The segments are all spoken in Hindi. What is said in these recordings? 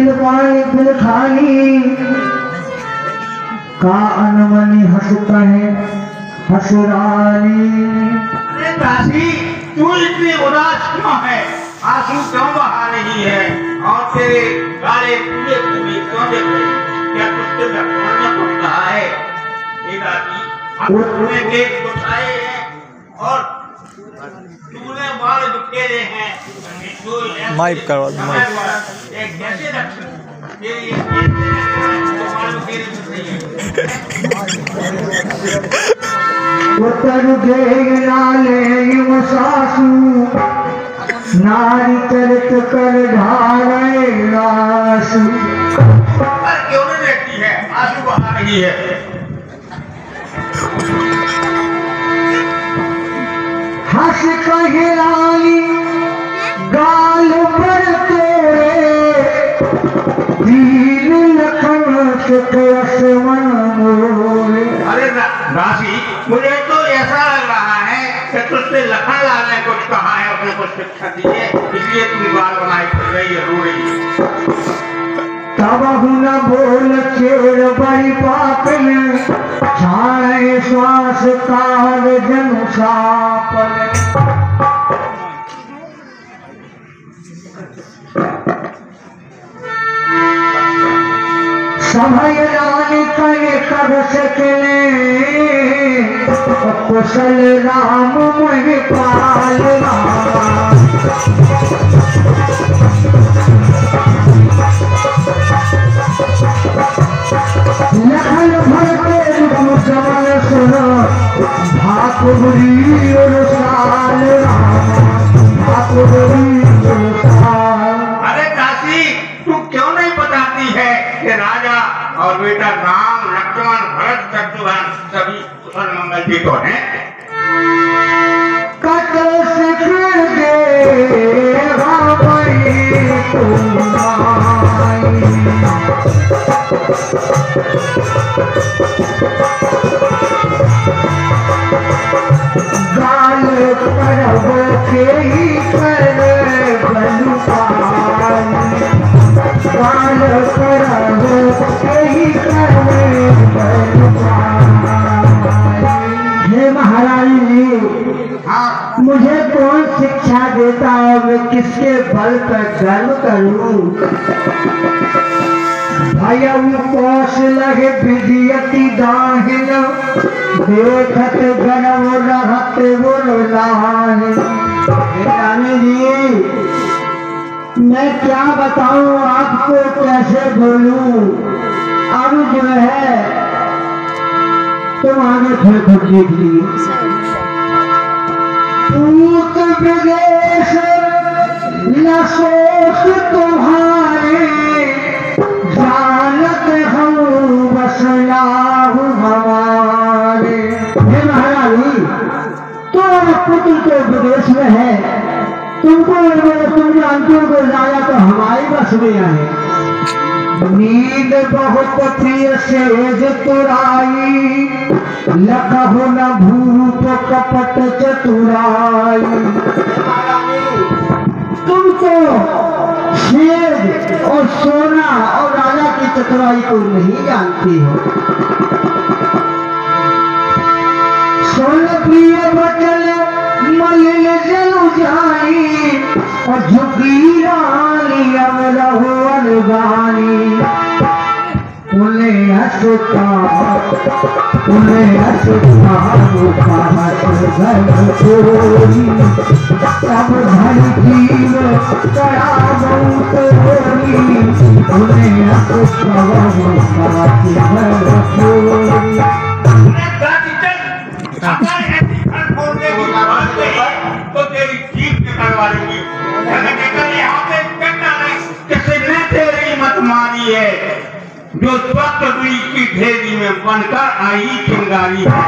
दिल पाए दिल खाली का अनमनी हंसता है हसरानी। अरे दासी तू इतनी उदास क्यों है? आंसू क्यों बहा रही है? और तेरे गाले पूरे पूरे क्यों देख रहे? क्या कुछ तेरे खोलने को कहा है? ये दासी तूने देख उठाए हैं और तूने बाल बिखेरे हैं। माइक करवा दो, माइक। ये कैसे रख ये बाल बिखेरे उतर गए नाले सासू नारी चरित कर ढारे रासू। क्यों नहीं रहती है? आंसू बहा रही है। हंस कहरानी गाल पर तेरे दीन लखन के कसमन मोरे। अरे राशि मुझे तो ऐसा लग रहा है कि तुझसे लखन लाल ने कुछ कहा है, उसने कुछ शिक्षा दी है, इसलिए तुम बाल बनाई फिर रही है, रो रही है। तब न बोल चेर बड़ी पाप में छाए श्वास काल जनु सापल। समय रानी कहे कर सकले कुशल राम मोहि पाल लखन भरते समन सुनो भाकुरी और साल भाकुरी और साल। अरे दासी तू क्यों नहीं बताती है कि राजा और बेटा राम लक्ष्मण भरत शत्रुघ्न सभी कुशल मंगल जी तो हैं? कतल सिख दे गाल करब के ही कर बलुपान। गाल करब के ही कर बलुपान। हे महारानी जी, हाँ मुझे कौन शिक्षा देता है? मैं किसके बल पर गर्व करूं? भयम कौशल विधियति दाहिन देखत गरव रहत गुरलाहिन। रानी जी मैं क्या बताऊं आपको, कैसे बोलूं? अब जो है तुम आगे फिर खुद देख लीजिए। पूत विदेश न सोच तुम्हारे जानत हम बसलाहु हमारे। हे महारानी तुम्हारा पुत्र तो विदेश में है, तुमको तुम जानते हो कि राजा तो हमारे बस में है। नींद बहुत प्रिय सेज तुराई लखहु न भूप कपट चतुराई। तुमको सेज और सोना और राजा की चतुराई को नहीं जानती हो। सोन प्रिय बचल मलिन जल जाई और झुकी रानी अब रहो अनगानी। उन्हें हंसता घर चोरी तब धरती में कड़ा बहुत होगी। उन्हें हंसता घर चोरी। तो तेरी जीप निकलवा देंगी। किसने तेरी मत मारी है जो स्वच्छ दुई की ढेरी में बनकर आई चिंगारी है।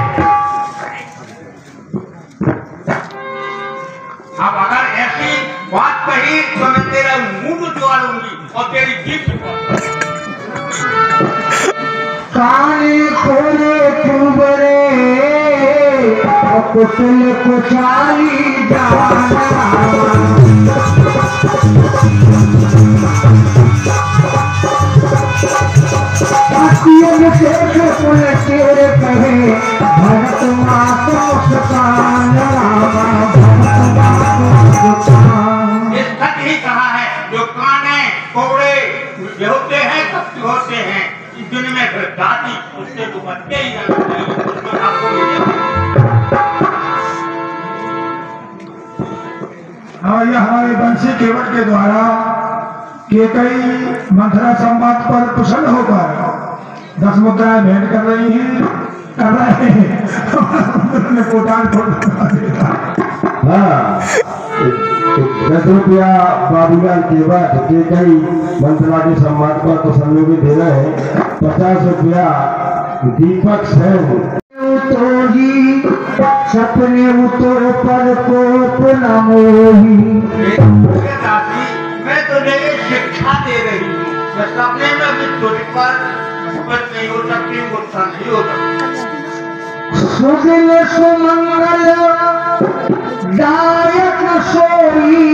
अब अगर ऐसी बात कही तो मैं तेरा मुंह जुआ लूंगी और तेरी जीप काने खोले चुबरे कुशल कुशाली जाना। देख उनके कहे भरत माता मुस्कान रामा भरत माता मुस्कान। ये सच ही कहा है, जो काने कोड़े जो होते हैं कब होते हैं, जिनमें फिर दादी उससे तो बच्चे ही नहीं, उसमें आपको हाँ, ये हमारे बंसी केवट के द्वारा केकई मंथरा संवाद पर कुशल होकर 10 मुद्राएं भेंट कर रहे हैं ने कोटान खोल देगा। हाँ, 10 रुपया बाबूलाल केवट केकई मंथरा के सम्मान पर कुशल लोग दे रहे हैं। 50 रुपया दीपक सेन सपने उतो पर कोप न मोही। मैं तुझे शिक्षा दे रही हूँ, मैं सपने में भी तुझ पर नहीं हो सकती, गुस्सा नहीं हो सकती। सुदिन सुमंगल दायक सोई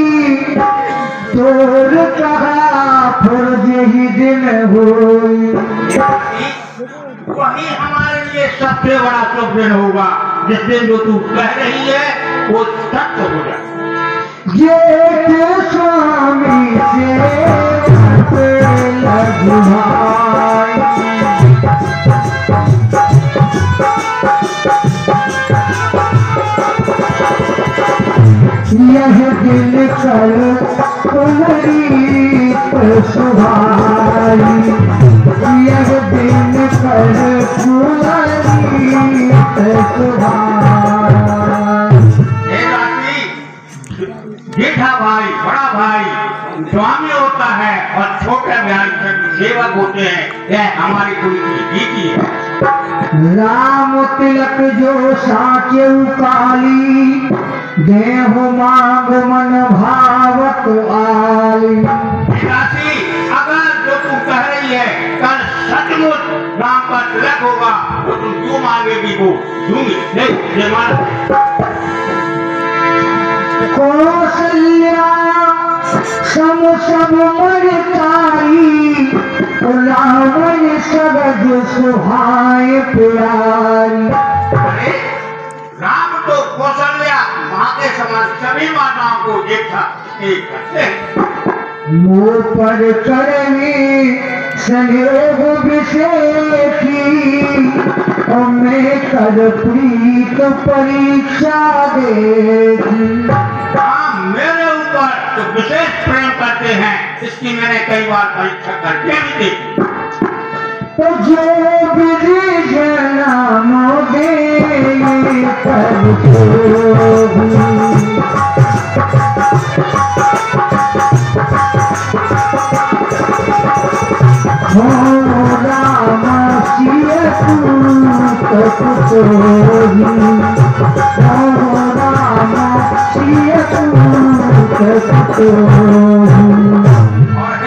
तोर कहा फर्ज ही दिन होई। वही हमारे लिए सबसे बड़ा शुभ दिन होगा, जिस दिन जो तू कह रही है वो सत्य हो जाए। ये स्वामी से लगवाई यह दिल कल तुम्हारी सुहाई। यह दिन कल तुम्हारी सुहाई। जेठा भाई बड़ा भाई स्वामी होता है और छोटे भाई सेवक होते हैं, यह हमारी कुल की रीति है। राम तिलक जो साचे काली देह मांग मन भावत आली। अगर जो तू कह रही है कल सचमुच राम का तिलक होगा तो तुम जो मांगेगी वो दूंगी। नहीं कौशल्या सम सब मरताई रावण सबज सुहाय प्यारी। राम तो कौशल्या माँ के समान सभी माताओं को देखा एक करते हैं। मुँह पर करनी संयोग विषेखी और मैं कर प्रीत परीक्षा देगी। मेरे ऊपर तो विशेष प्रेम करते हैं, इसकी मैंने कई बार परीक्षा करके भी देखी। तो जो विधि जनामो दे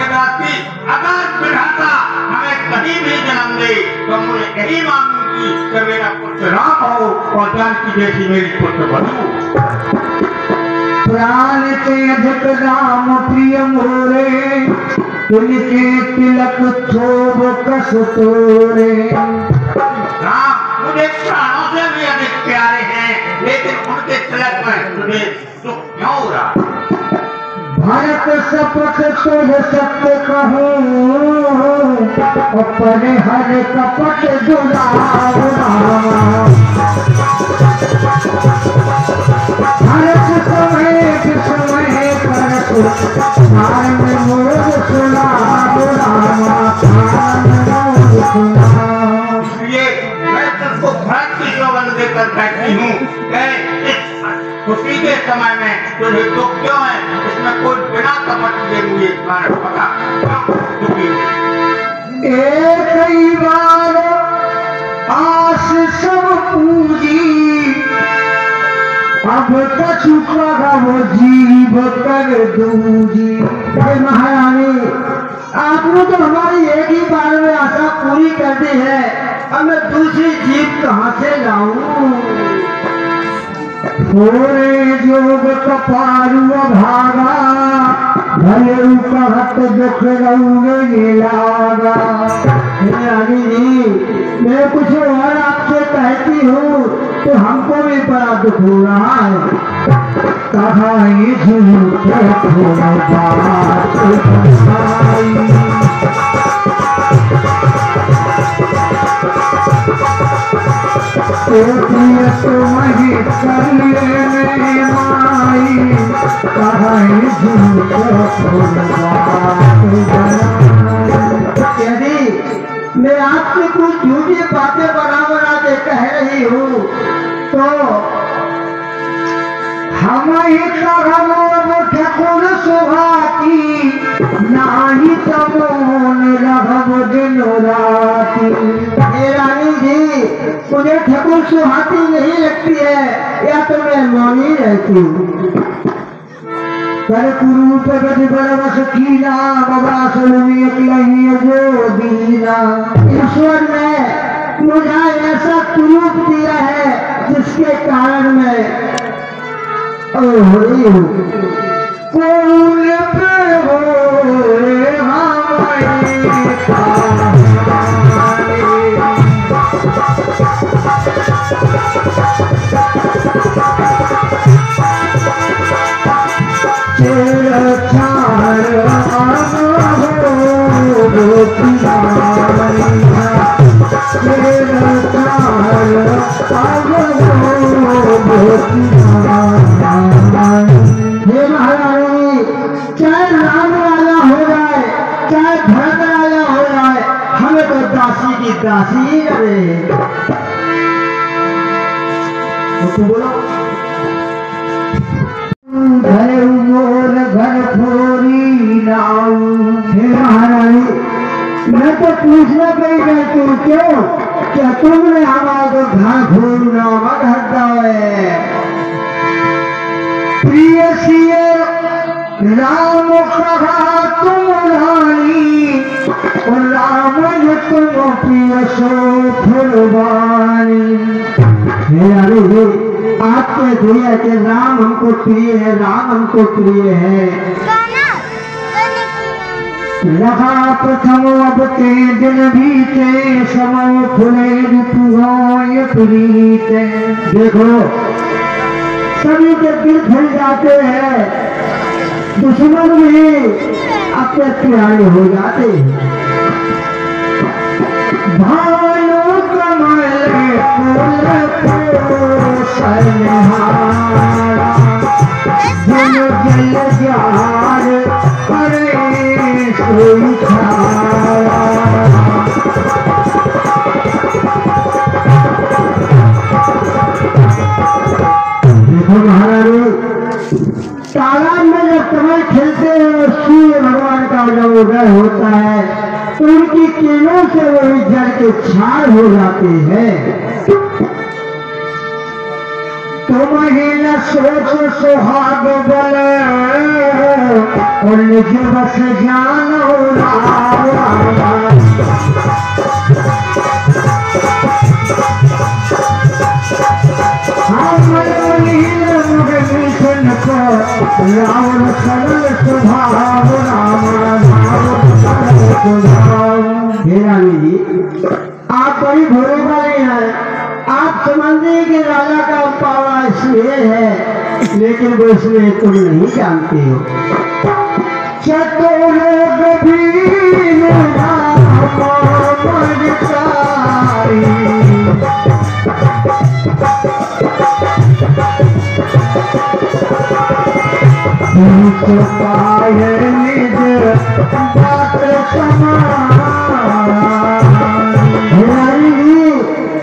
राम सिय अगर विधाता हमें कहीं भी जन्म दे तो मुझे यही मांगूंगी कि मेरा पुत्र राम हो और जानकी जैसी मेरी पुत्र बधू। प्राण के अधिक राम प्रिय मोरे उनके तिलक थोब कस तोरे। राम मुझे प्राणों से भी अधिक प्यारे हैं, लेकिन उनके तिलक में तुझे दुख क्यों हो रहा? भरत शपथ तुझ सत्य कहूँ अपने हर कपट दुलार। भरत समय समय कर मोर सुना इसलिए मैं तुमको भरत की सौगंध देकर कहती हूँ खुशी के समय में तुझे दुख क्यों है? इसमें कोई बिना कपट के हुए कारण पता दुखी। एक बार आस सब पूजी अब कछु वो जीव कर दूजी। महारानी आपने तो हमारी एक ही बार में आशा पूरी कर दी है, अब मैं दूसरी जीव कहाँ से लाऊं? थोड़े जोग कपारू भागा भले कहत दुख रऊगे लागा। रानी जी मैं कुछ और आपसे कहती हूँ तो हमको भी बड़ा दुख हो रहा है। कहा ये झूठे थोड़ा बात बताई, तुम्हें करने माई, कहा ये झूठे थोड़ा बात बताई। यदि मैं आपसे कुछ झूठी बातें बना के कह रही हूँ तो हम ही ठकुर सुहाती नाही तमोन रघव दिन राती। रानी जी मुझे ठकुर सुहाती नहीं लगती है या तो मैं मौनी रहती हूँ। कर कुरूप गज बरवस कीना बाबा सुनी अकलही जो दीना। ईश्वर ने मुझे ऐसा कुरूप दिया है जिसके कारण मैं कौन पे हो चाहे राम वाला हो जाए चाहे भरत वाला हो जाए, हमें तो दासी की दासी ही रहे। तो बोलो घर मोर घर फोरी नाऊ। हे महारानी मैं तो पूछना कहीं कहती हूँ क्यों, क्या तुमने हमारा घर घूमना मत हटता है। प्रिय सिए राम कहा तुम रानी और राम जो तुम प्रिय सो फुलवानी। आपके दिया कि राम हमको प्रिय है, राम हमको प्रिय है। लगा प्रथम अब के दिन बीते समो फुले ऋतुआय प्रीते। देखो सभी के दिल फैल जाते हैं, दुश्मन भी अपने प्यारे हो जाते हैं। भानु कमल सनहारा जल जल जार करे सोई छाया। देखो महारानी तालाब में जब कमल खेलते हैं और सूर्य भगवान का जब उदय होता है तो उनकी किरणों से वो जल के छाड़ हो जाते हैं। तुम्हें न सोच सुहाग बल और निज बस जानो रावण सरल स्वभाव राम जी आप बड़ी भोले वाले हैं। आप समझते कि राजा का पावा इसलिए है, लेकिन वो इसलिए तुम नहीं जानते हो। चतुर गभीर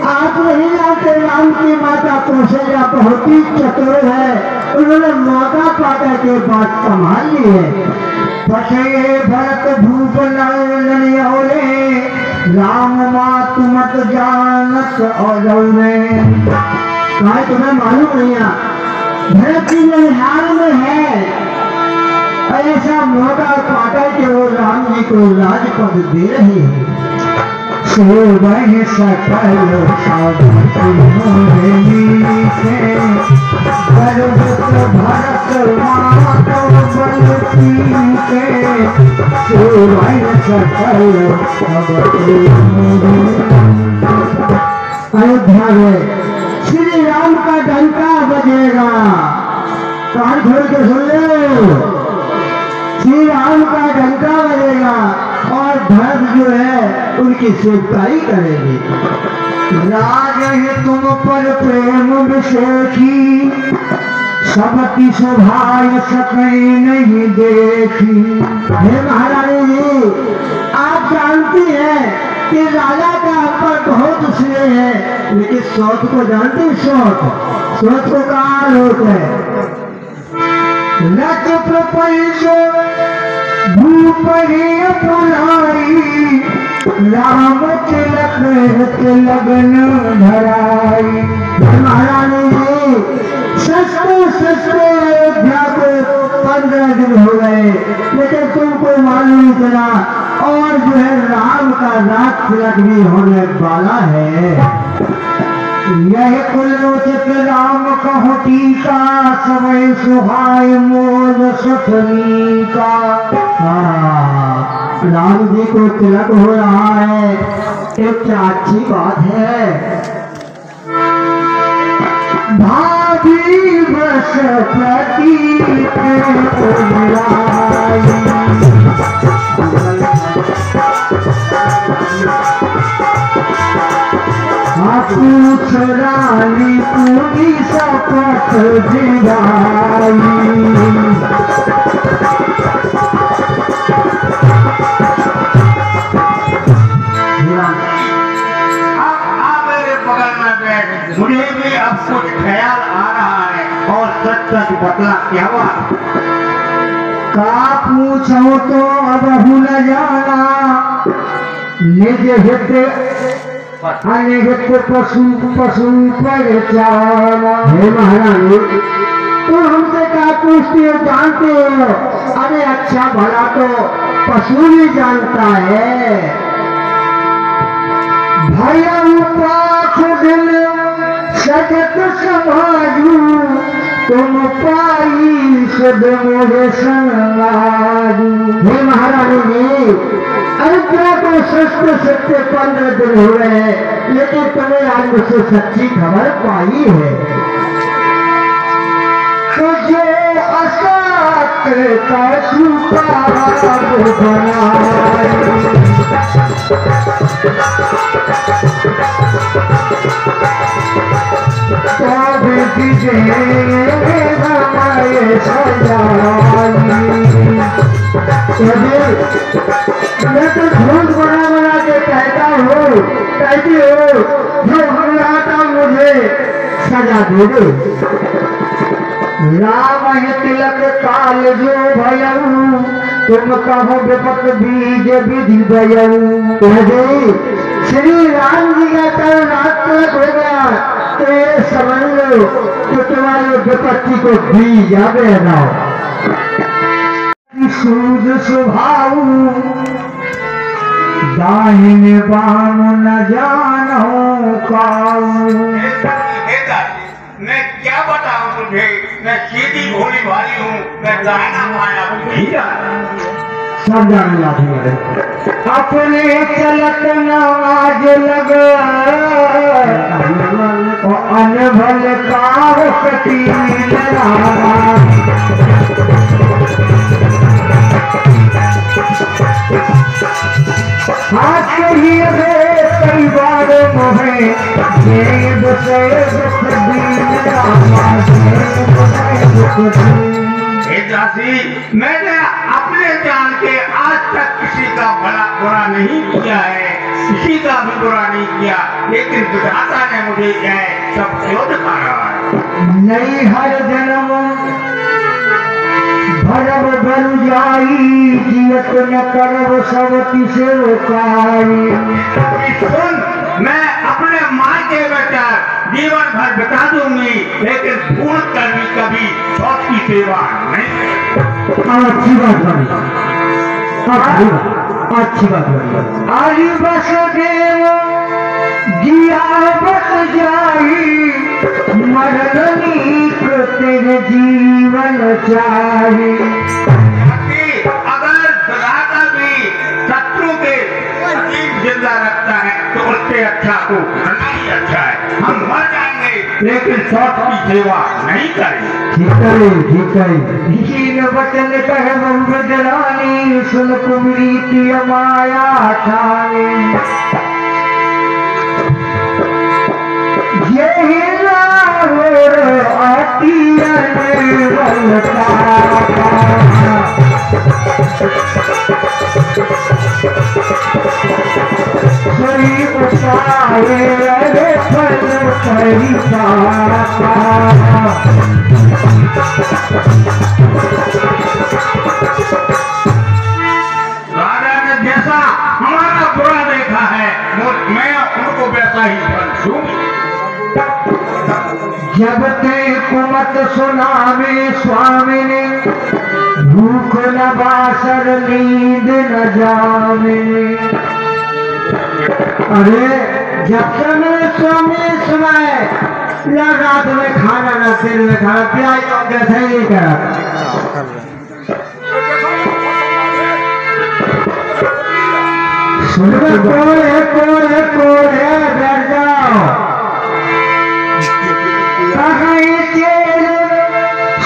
आप नहीं जानते राम की माता कौशल्या बहुत ही चतुर है, उन्होंने मौका पाकर के बात संभाल ली है। फटे भरत भूप लड़े राम मात मत जानत और तुम्हें मालूम नहीं है भरत जी ननिहाल में है, ऐसा मौका पाकर के वो राम जी को राजपद दे रहे हैं। वह सकल भरत मातो बल सकल अयोध्या में श्री राम का डंका बजेगा। कान खोल के सुन लो, श्री राम का डंका बजेगा और भरत जो है उनकी सेवकाई करेगी। राज है तुम पर प्रेम विषेखी, सबकी शोभा सके नहीं देखी। हे महारानी जी, आप जानती हैं कि राजा का आप पर बहुत स्नेह है, लेकिन सोच को जानते हैं? सोच को कहा होता है? लट प्रपंच भूप ही पुराई, राम तिलक लगन धराई। महारानी जी, सस्ते अयोध्या को 15 दिन हो गए, लेकिन तुमको मालूम चला और जो है राम का रात तिलक भी होने वाला है। यह कुलोचित राम कहो टीका, समय सुहाय मोद सुथनी का। राम जी को तिलक हो रहा है, एक क्या अच्छी बात है। भाभी बस प्रतीक पूछ रानी पूरी शपथ दिलाई। मुझे भी अब कुछ ख्याल आ रहा है और सच बतला क्या हुआ? का पूछो तो अब भूल जाना, निज हित अनिहित पशु पर चारा। हे महारानी, तुम हमसे क्या पूछते हो? जानते हो? अरे अच्छा भला तो पशु भी जानता है। भैया पाख दिल सजत समाजू, तुम पाई सुध मोहे समाजू। हे महारानी जी, अयोध्या को सत्य 15 दिन हो रहे हैं, लेकिन तुम्हें आज मुझसे सच्ची खबर पाई है। तो जो असत्य का सुपार बनाए, मैं तो झूठ बना के कहती हो, जो हम आता मुझे सजा दे दो। राम है तिलक काल जो भयऊ, तुम कहो विपत बीज विधि भयऊ। श्री राम जी का कल रात तक हो गया, तो ये समझ लो कि तुम्हारे विपत्ति को बीज आगे जाओ। सूद स्वभाव दाहिने बाम न जानो काऊ। मैं क्या बताऊं तुझे? मैं सीधी भोली भाली हूँ, मैं दाहिना बायां नहीं जानता। सब जाने लाठी अपने चलत नवाज लगा, अनभल काव कटी हाथ ही कई बार मोहे मैंने अपने जान के आज तक किसी का भला बुरा नहीं किया है, किसी का भी बुरा नहीं किया, लेकिन विधाता ने मुझे सब क्यों दिखा रहा है। नहीं हर जन्म भरब बन जाई, जियत न करब सब किसे रोकाई। सुन, मैं अपने माँ के बेटा जीवन भर बिता दूंगी, लेकिन भूल कर भी कभी सौत की सेवा नहीं। अच्छी बात बनी, अच्छी बात बनी। आज बस देव जिया बस जाई, मरनी को तेरे जीवन चाही। अगर विधाता भी शत्रु के जिंदा रखता है तो उसके उससे अच्छा तो करना ही अच्छा है। हम मर जाएंगे लेकिन सौत की सेवा नहीं करेंगे। ठीक है हीन वचन कह मोहम्मद रानी सुन कुमरी की माया ठानी ये लाहौर आती कोई उपाय रे फल राजा ने जैसा हमारा बुरा देखा है मैं उनको वैसा ही फल दूंगी। जब ते कुमत सुनावे स्वामी ने भूख न बासर नींद न जावे। अरे जब समय स्वामी सुनाए या रात में खाना न दिन में खाना प्याज तो कैसे ही कर कोरे कोरे कोरे डर जाओ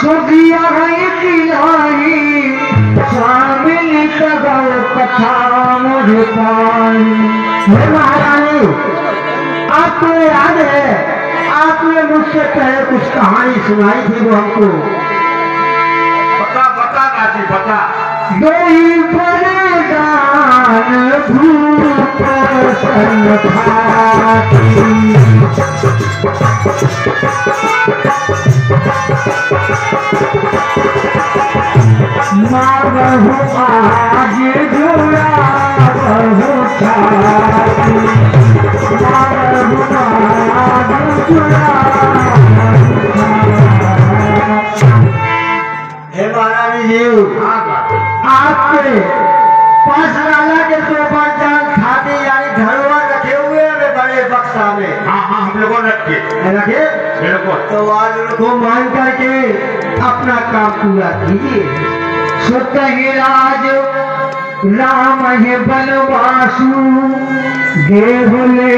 सुखिया स्वामी कथा मुझे महारानी आपको याद है आपने मुझसे पहले कुछ कहानी सुनाई थी वो हमको। बता बता काशी बता। गई बलिदान भूप मारहु आज जुड़ा बहु छाती मारहु आज जुड़ा। हे महारानी जी आपके पास राजा के दो जान खाते यानी धरोहर रखे हुए हैं बड़े बक्सा में। हाँ हम लोगों ने रखे बिल्कुल। तो आज उनको मान करके अपना काम पूरा कीजिए। सुतहि राज राम है बनवासु देवले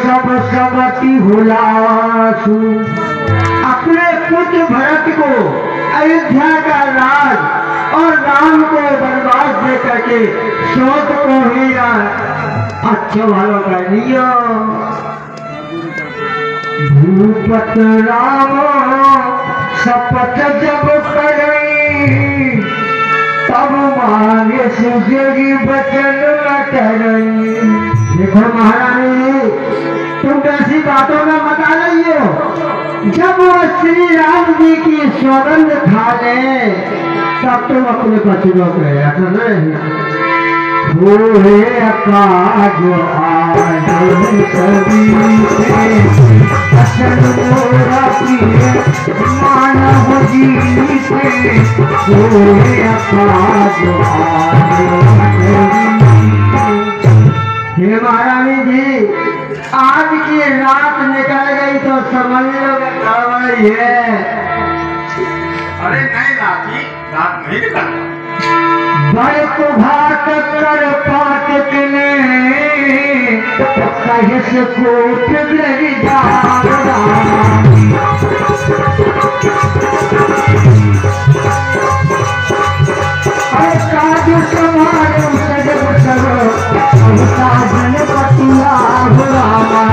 सब सबती हुलासु। अपने पुत्र भरत को अयोध्या का राज और राम को वनवास दे करके शोक को ही अच्छे वालों का नियम। भूपत राम शपथ जब करई तब मांगे सुजगी बचन न करई। देखो महारानी तुम ऐसी बातों में मत आ रही हो। जब वो श्री राम जी की सौगंध खा ले तब तुम अपने बचनों को ऐसा नहीं हुए काज आज सभी से असल मोरा किए मानव जी से हुए काज हे महारानी जी आज की रात निकल गई तो समझ लो गड़बड़ है। अरे नहीं रात नहीं निकलता। बड़े को भात कर पाट ने कहिस कोट गिर जाना। अरे काज समारो सजब सरो साजन पतिया बुलावा।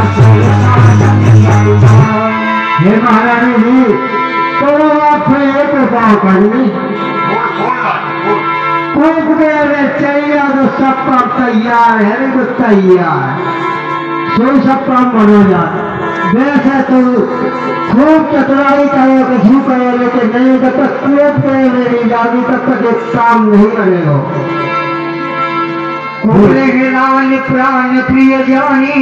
हे महारानी जी तो आप एक उपाय करनी चाहिए तो सब काम तैयार है तो तैयार सोई सब काम बनो जाए। वैसे तो खूब चतुराई करे कुछ करे लेकिन नहीं जब तक क्रोध करे नहीं जागी तब तक एक काम नहीं करेगा। रावण प्राण प्रिय जानी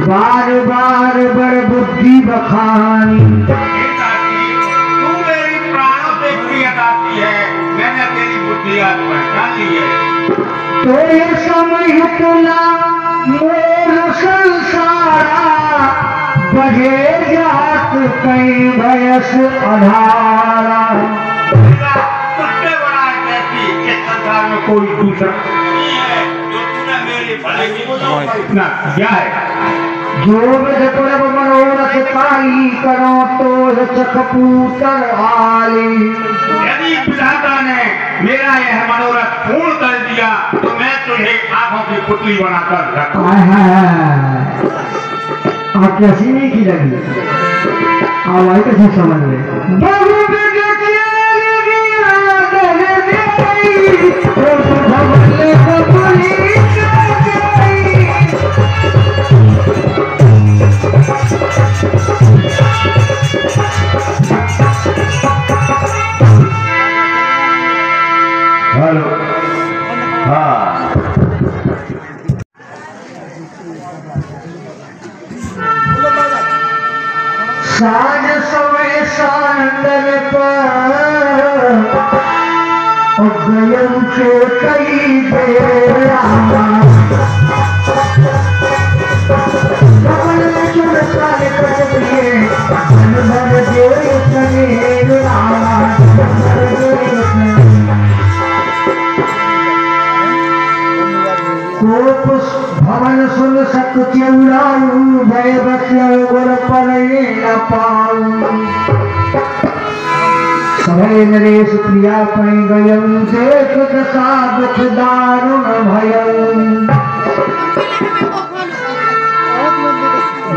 बार बार बड़ बुद्धि बखानी। तू मेरी प्राणों से प्रियताती है मैंने तेरी बुद्धि आज पहचान ली है। तो ये समय तुला मोर संसारा बजे जात कई भयस अधारा। सबसे बड़ा कहती इस संसार में कोई दूसरा नहीं है जो तूने मेरे ये भले की ना क्या है जो प्रभ मनोरथ पाई करो तो चकपूतर आली। यदि विधाता ने मेरा यह मनोरथ पूर्ण कर दिया तो मैं तुझे आंखों की पुतली बनाकर रखूं। आप कैसी नहीं की लगी आवाज कैसे समझ में हेलो हाँ साज समय सानंदन पर गयम से कई देर भवन सुन सक चिड़ाऊ भय बसिया गुर पर न पाऊ सभय नरेश प्रिया पै गयम देख दशा दुख दारुण भयम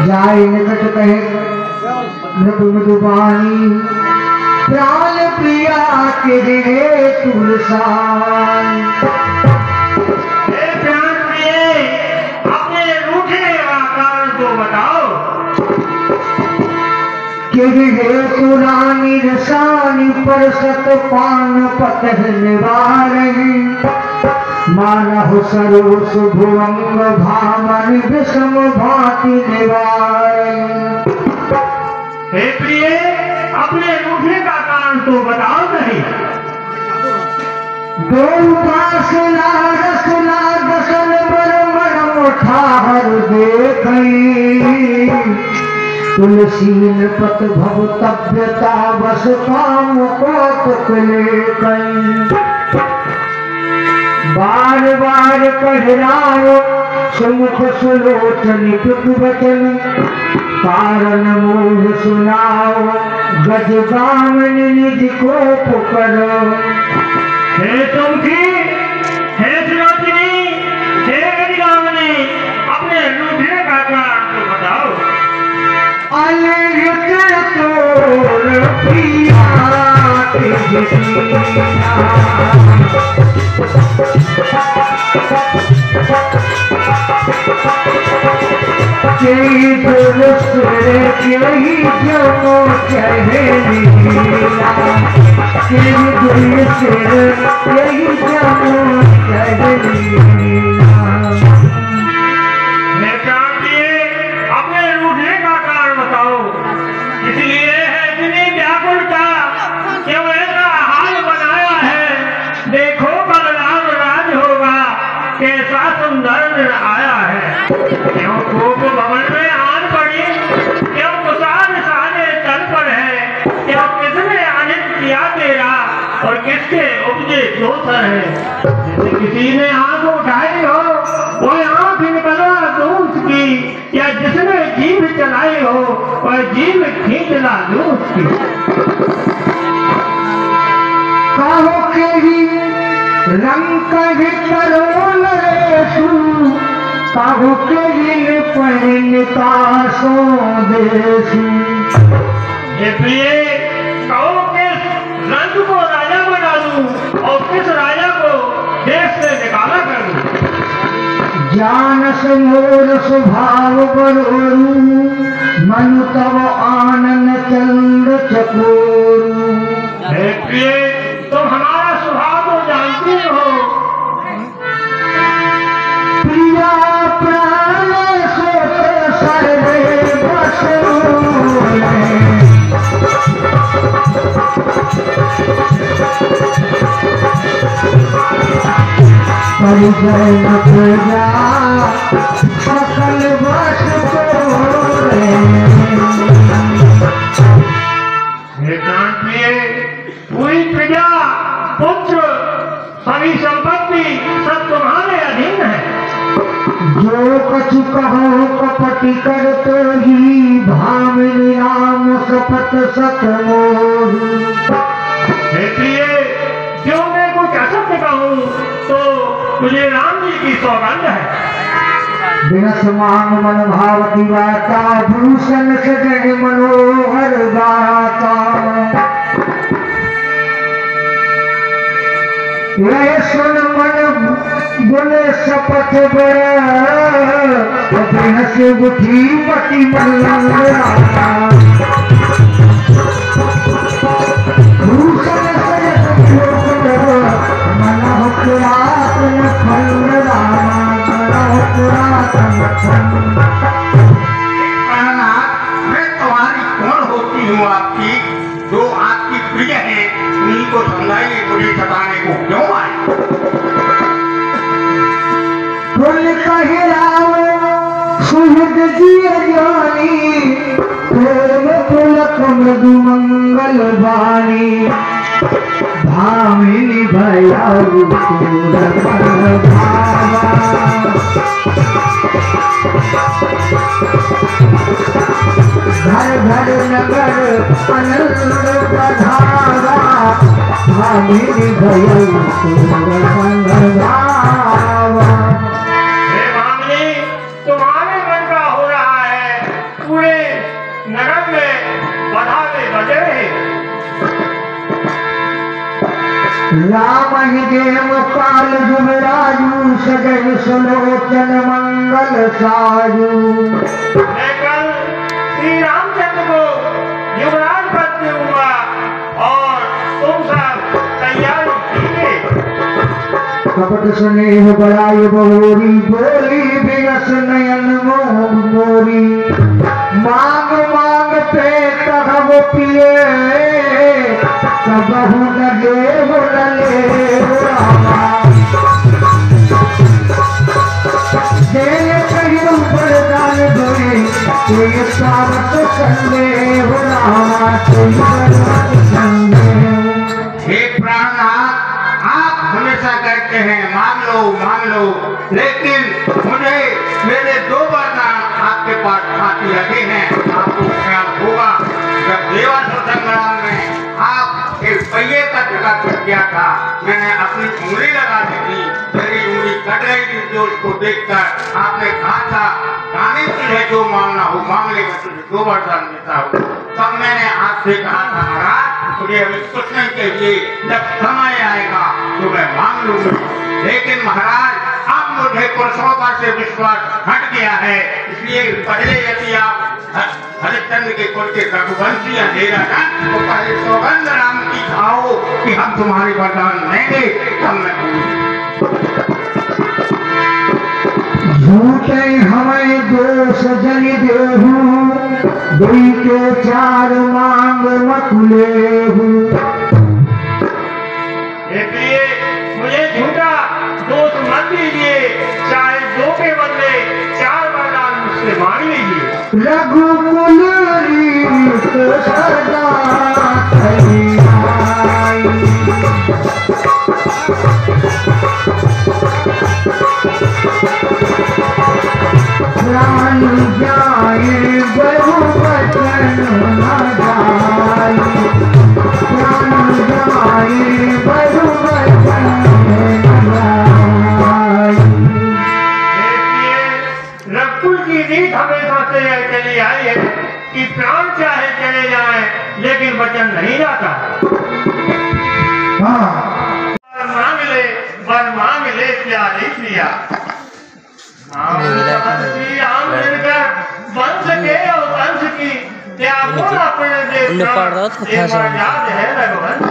जाय निकट कहे मृदु मधुबानी प्राण प्रिया के रे तुलसान। सुरानी रसानी पर सत पान पतह निवारही मानहु सरोस भुवंग भामन विषम भाति निवारही। हे प्रिय अपने रूठने का कारण तो बताओ नहीं। गौपासना रसना दसन बर मन मुठाहर देखई तुलसीन पत भवतव्यता बस काम कौतुक लेकई। बार बार कहराओ सुमुख सुलोचन कृत वचन कारण मोह सुनाओ गज गामन निज को पुकरो। हे तुमकी हे सुलोचनी हे गज गामनी अपने रूठने का कारण तो बताओ। और किसके उपजे दोष है। जैसे किसी ने आंख उठाई हो वह आंख निकलवा दूध की या जिसने जीभ चलाई हो वह जीभ खींचना दूध की। कहो के ही रंग कभी करो नरेशु कहो के ही परिणता सो देशु। प्रिय कहो किस रंग को राजा बना दूं और किस राजा को देश से निकाला करूं। जानस मोर स्वभाव बरोरू मनु तब आनंद चंद्र चकोरू। प्रिय तुम हमारा स्वभाव तो जानती हो। प्रिया प्राण सोच सर्वे बसो परिचय न प्रजा सकल वश पूरी प्रजा पुत्र सभी संपत्ति सब तुम्हारे अधीन है। जो कछु कहो कपटी करते ही भामिनी राम सपत सत मोही। इसलिए जो मैं कुछ असत्य कहूँ तो मुझे राम जी की सौगंध है। बिनस मांग मन भावती वाता भूषण सजन मनोहर गाता। यह सुन मन बोले शपथ बिनस उठी पति मल्ला। भूषण सजन मनोहर मैं तुम्हारी कौन होती हूँ आपकी, जो आपकी प्रिय है, उन्हीं को समझाइए मुझे सताने को क्यों आए। बोल कहे राम सुहृद जी ज्ञानी प्रेम पुलक मृदु मंगल वाणी। भामिनी भया घर घर नगर आनंद पधारा। भामिनी भया तुम्हारे मन का हो रहा है, पूरे नगर में बधावे बजे रहे। राम देव काल जुबराजू सजन सुलोचन मंगल साजू। मैं कल श्री रामचंद्र को युवराज पद दूंगा और तुम सब तैयारी कीजिए। कपट स्नेह बड़ाई बहोरी बोली बिरस नयन मोरी। मांग मांग पे तब पिए सबहु लगे बोले बरदान धोए कोई सावत संदे हो रामा। हे प्राणनाथ, आप हमेशा कहते हैं मांग लो, लेकिन मुझे मेरे दो वरदान आपके पास हाथी लगे हैं। आपको ख्याल होगा जब देवासुर संग्राम में आप एक पहिए का टका कर दिया था, मैंने अपनी उंगली लगा दी थी, मेरी उंगली कट गई थी। जो उसको देखकर आपने कहा था गाने तुझे जो मांगना हो मांग ले, मैं तुझे दो वरदान देता हूँ। तब मैंने आपसे कहा था महाराज मुझे अभी कुछ नहीं चाहिए, जब समय आएगा तो मैं मांग लूंगा। लेकिन महाराज अब मुझे कुलशोभा से विश्वास हट गया है, इसलिए पहले यदि आप हरिश्चंद्र के कुल के रघुवंशी अंधेरा ना तो पहले सौगंध राम की खाओ कि हम तुम्हारी वरदान देंगे, तब मैं झूठे हमें दोष जन देहू दुई के चार मांग मत लेहू। इसलिए मुझे झूठा दोष मत दीजिए, चाहे दो के बदले चार वरदान मुझसे मांग लीजिए। रघुकुल रीत सदा कल्याणी। प्राण जाए बहु वचन न जाए। प्राण जाए बहु वचन न जाए। रघुकुल की रीत हमेशा से यह चली आई है कि प्राण चाहे चले जाए लेकिन वचन नहीं जाता। मांग ले क्या नहीं किया। श्री राम मिलकर वंश के और वंश की त्याग अपने देश याद है रघुवंश।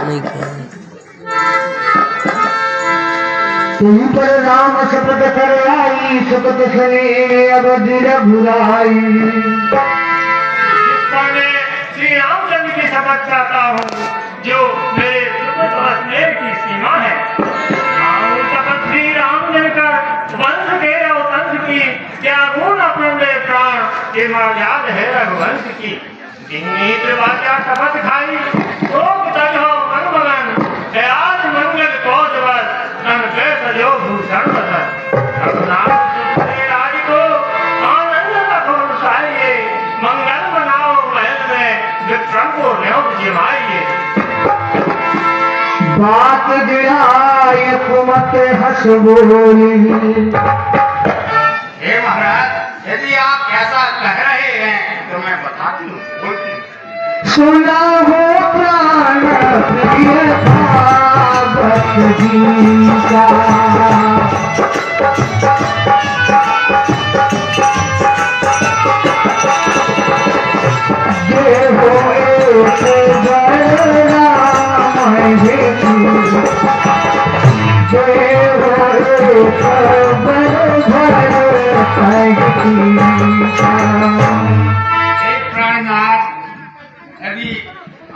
तुम पर राम शपथ कर आई शपथ सने अब दिल भुलाई। श्री रामचंद्र की शपथ चाहता हूँ जो मेरे स्नेह की सीमा है। शपथ श्री रामचंद्र का वंश के और वंश की क्या गुण अपने प्राण के याद है रघुवंश की। शपथ खाई तो मन मगन आज मंगल कौशल सजो भूषण बदन। के हंस बोली। हे महाराज, यदि आप ऐसा कह रहे हैं तो मैं बताती हूँ। सुना हो प्राण प्रिय भक्त जी का, जे हो एक बलराम है जी, जे हो एक बलभद्र है जी। एक प्राणनाथ, यदि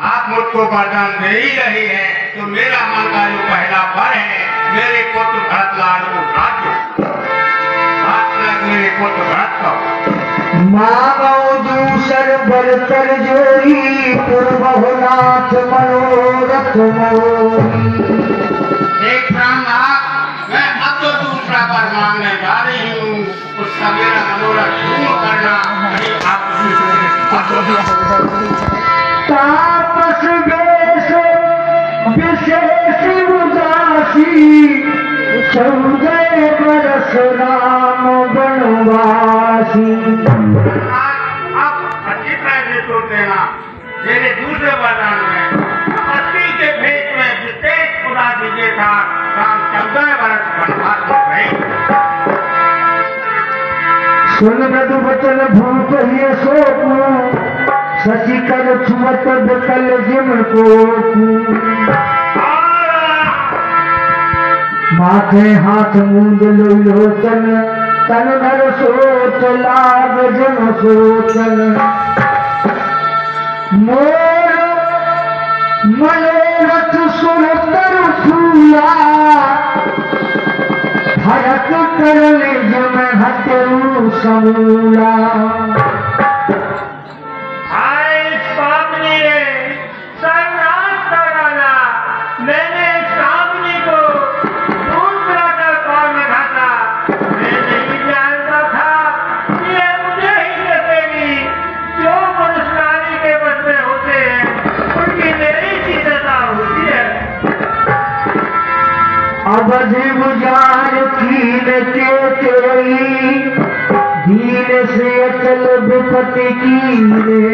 आप मुझको वरदान दे ही रहे हैं तो मेरा मन का जो पहला वर है, मेरे पुत्र भरतलाल को राज्य, मेरे पुत्र भरत को मांगो दूसर बरतर जोड़ी, पूर्वनाथ मनोरथ मोरी। एक प्राणनाथ, मैं अब तो दूसरा वर मांगने जा रही हूँ, उसका मेरा मनोरथ पूर्ण करना। कहीं आप तापस वेश विशेष उदासी, 14 बरस राम वनवासी। आप अच्छी तरह से सोच देना, मेरे दूसरे वरदान में अस्सी के भेद में विशेष उदासी के साथ राम 14 वर्ष वनवास में गए। सुन मधु बचन भूप ही सोकू, शशि कर छुमत बकल जिम को। माथे हाथ मूंद लोचन, तन नर सोच लाग जन सोचन। मोर मनोरथ सुरतर फूला, भरत कर जम हटरू समूला। मैंने सामने को दूसरा कर पार में घाटा। मैं नहीं जानता था ये मुझे ही कसेगी। जो मनुष्य नारी के बस में होते हैं उनकी मेरी चीजता होती है। अवधि बुझार कीन के तेरी, दीन से अचल विपत्ति की रे।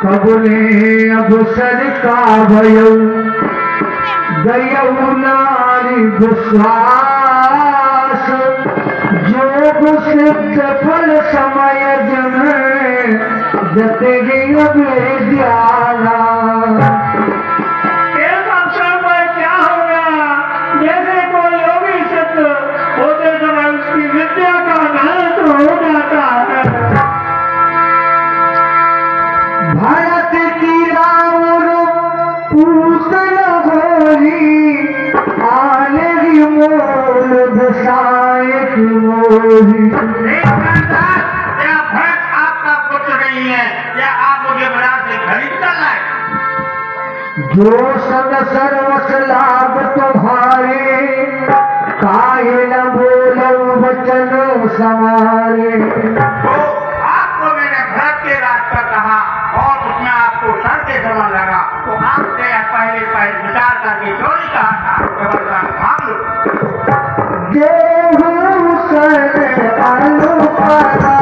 कबने अवसर का भयऊ, गयऊ नारी विश्वास। जोग सिद्ध फल समय जन, जते विद्याला। इस अवसर पर क्या होगा? जैसे कोई योगी सिद्ध होते समय उसकी विद्या का नाश हो जाता है। भारत की राउर पूतन गोरी, आनेगी मोल बसायक मोरी। क्या भरत आपका पुत्र नहीं है? क्या आप मुझे बाजार से खरीद कर लाए? जो सद सर्वस लाभ तुम्हारे, काहे न बोलो वचन समारे। तो आपको मैंने भरत के रास्ता कहा और उसमें आपको सर के समझ लगा, तो आपने पहले विचार करके चोरी कहा था कि वरदान मांग लो। देहु कर आलू पारा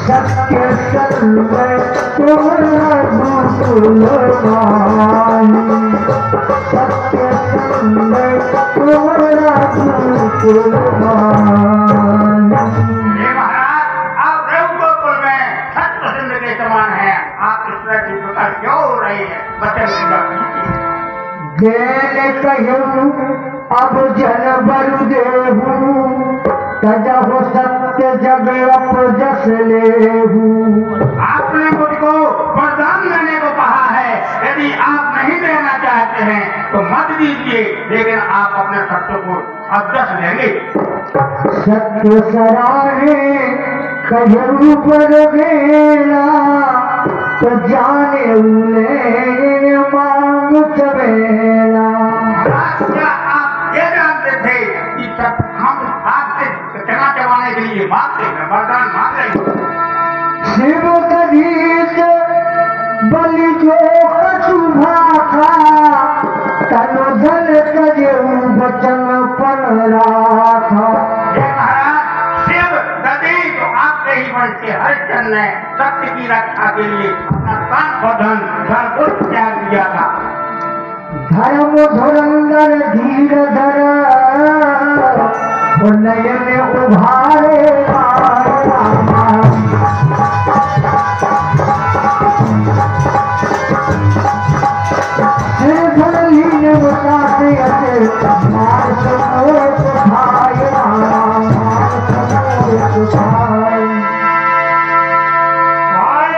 सत्य सर्व तोरा भूल माही। सत्य सर्व तोरा भूल माही। हे महाराज, आप रघुकुल में सत्य सिंह के समान हैं। आप इस तरह की प्रकार क्यों हो रही है? बताइएगा। जैन कहूँ अब जन बरु देहू, तजहु सत्य जग अपजस लेहू। आपने मुझको वरदान देने को कहा है, यदि आप नहीं देना चाहते हैं तो मत दीजिए, लेकिन आप अपने सत्य को अपजस लेंगे। सत्य सराहे कहू पर बेला, तो जाने उले मांग चबेला। क्या आप ये जानते थे कि हम आपसे चना चबाने के लिए मांगते हैं, वरदान मांग रहे हैं? शिव कधीच बलि जो कछु भाखा, तनु धन तजेऊ बचन पर राखा। हे महाराज, शिव नदी तो आपसे ही बनते हरिश्चंद्र ने सत्य की रक्षा के लिए अपना तन बदन धन कुछ त्याग दिया था। धर्म धुरंधर धीर धर, नयन उभारे